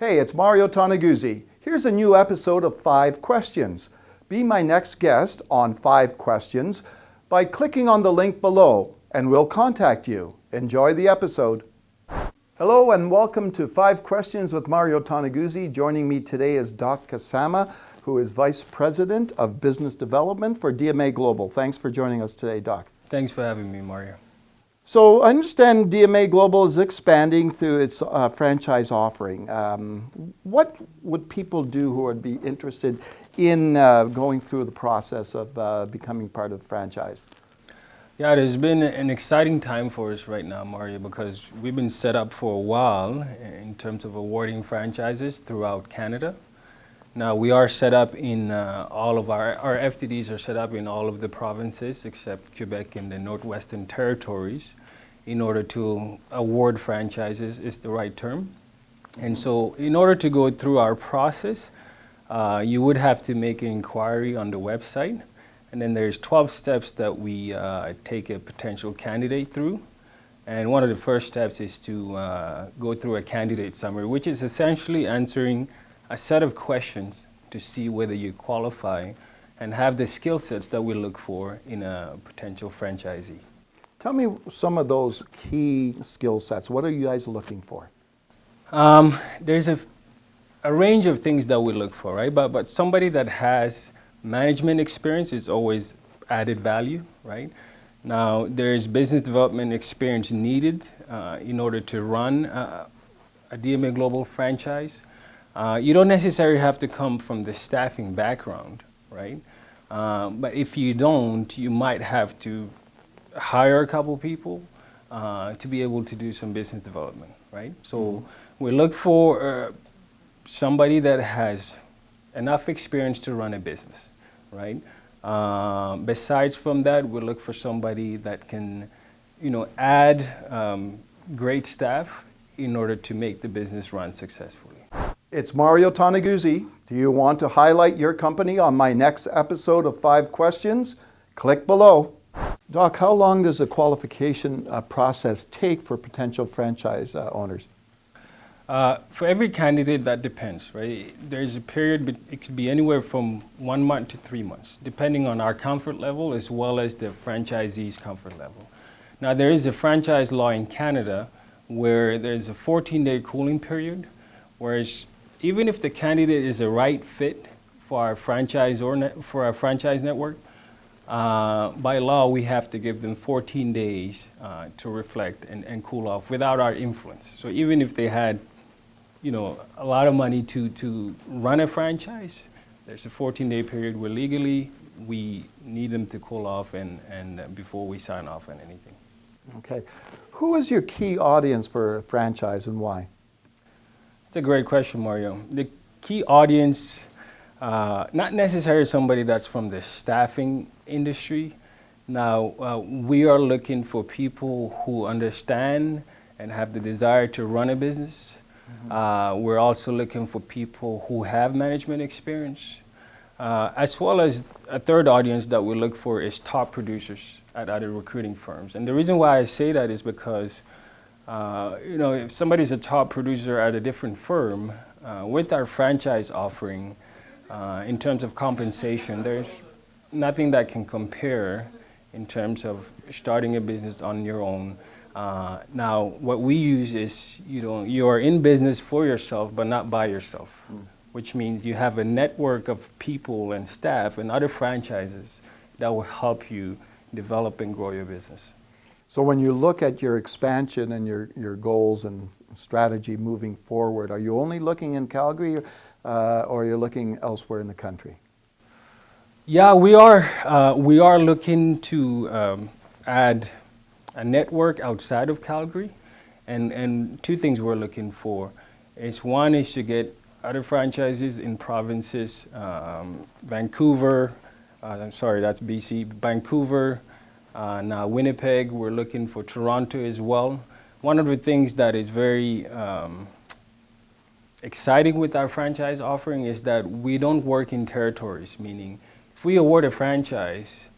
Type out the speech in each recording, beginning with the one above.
Hey, it's Mario Toneguzzi. Here's a new episode of 5 Questions. Be my next guest on 5 Questions by clicking on the link below, and we'll contact you. Enjoy the episode. Hello and welcome to 5 Questions with Mario Toneguzzi. Joining me today is Doc Cassama, who is Vice President of Business Development for DMA Global. Thanks for joining us today, Doc. Thanks for having me, Mario. So I understand DMA Global is expanding through its franchise offering. What would people do who would be interested in going through the process of becoming part of the franchise? Yeah, it has been an exciting time for us right now, Mario, because we've been set up for a while in terms of awarding franchises throughout Canada. Now, we are set up in all of our FTDs are set up in all of the provinces except Quebec and the Northwestern Territories in order to award franchises is the right term. And so in order to go through our process, you would have to make an inquiry on the website. And then there's 12 steps that we take a potential candidate through. And one of the first steps is to go through a candidate summary, which is essentially answering a set of questions to see whether you qualify and have the skill sets that we look for in a potential franchisee. Tell me some of those key skill sets. What are you guys looking for? There's a range of things that we look for, right? But somebody that has management experience is always added value, right? Now, there's business development experience needed in order to run a DMA Global franchise. You don't necessarily have to come from the staffing background, right? But if you don't, you might have to hire a couple people to be able to do some business development, right? So we look for somebody that has enough experience to run a business, right? Besides from that, we look for somebody that can, add great staff in order to make the business run successfully. It's Mario Toneguzzi. Do you want to highlight your company on my next episode of 5 Questions? Click below. Doc, how long does the qualification process take for potential franchise owners? For every candidate, that depends, right? There's a period, it could be anywhere from 1 month to 3 months, depending on our comfort level as well as the franchisee's comfort level. Now, there is a franchise law in Canada where there's a 14-day cooling period, whereas even if the candidate is a right fit for our franchise for our franchise network, by law we have to give them 14 days to reflect and cool off without our influence. So even if they had, a lot of money to run a franchise, there's a 14-day period where legally we need them to cool off and before we sign off on anything. Okay. Who is your key audience for a franchise and why? That's a great question, Mario. The key audience, not necessarily somebody that's from the staffing industry. Now, we are looking for people who understand and have the desire to run a business. We're also looking for people who have management experience, as well as a third audience that we look for is top producers at other recruiting firms. And the reason why I say that is because if somebody's a top producer at a different firm, with our franchise offering, in terms of compensation, there's nothing that can compare in terms of starting a business on your own. Now, what we use is, you are in business for yourself, but not by yourself, which means you have a network of people and staff and other franchises that will help you develop and grow your business. So when you look at your expansion and your goals and strategy moving forward, are you only looking in Calgary or you're looking elsewhere in the country? Yeah, we are looking to add a network outside of Calgary, and 2 things we're looking for. One is to get other franchises in provinces, Vancouver, that's BC, Vancouver, now Winnipeg. We're looking for Toronto as well. One of the things that is very exciting with our franchise offering is that we don't work in territories, meaning if we award a franchise,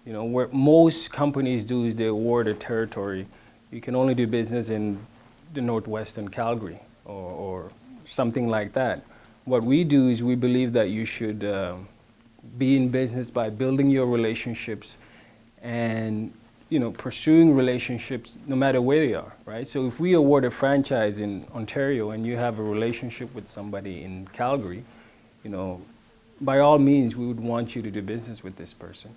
what most companies do is they award a territory. You can only do business in the Northwestern Calgary or something like that. What we do is we believe that you should be in business by building your relationships and pursuing relationships no matter where they are, right? So if we award a franchise in Ontario and you have a relationship with somebody in Calgary, by all means, we would want you to do business with this person.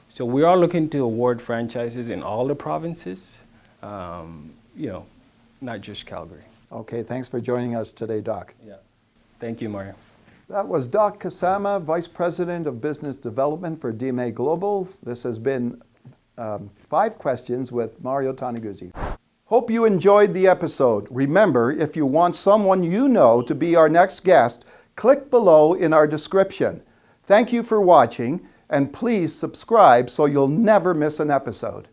So we are looking to award franchises in all the provinces, not just Calgary. Okay, thanks for joining us today, Doc. Yeah. Thank you, Mario. That was Doc Cassama, Vice President of Business Development for DMA Global. This has been 5 Questions with Mario Toneguzzi. Hope you enjoyed the episode. Remember, if you want someone you know to be our next guest, click below in our description. Thank you for watching, and please subscribe so you'll never miss an episode.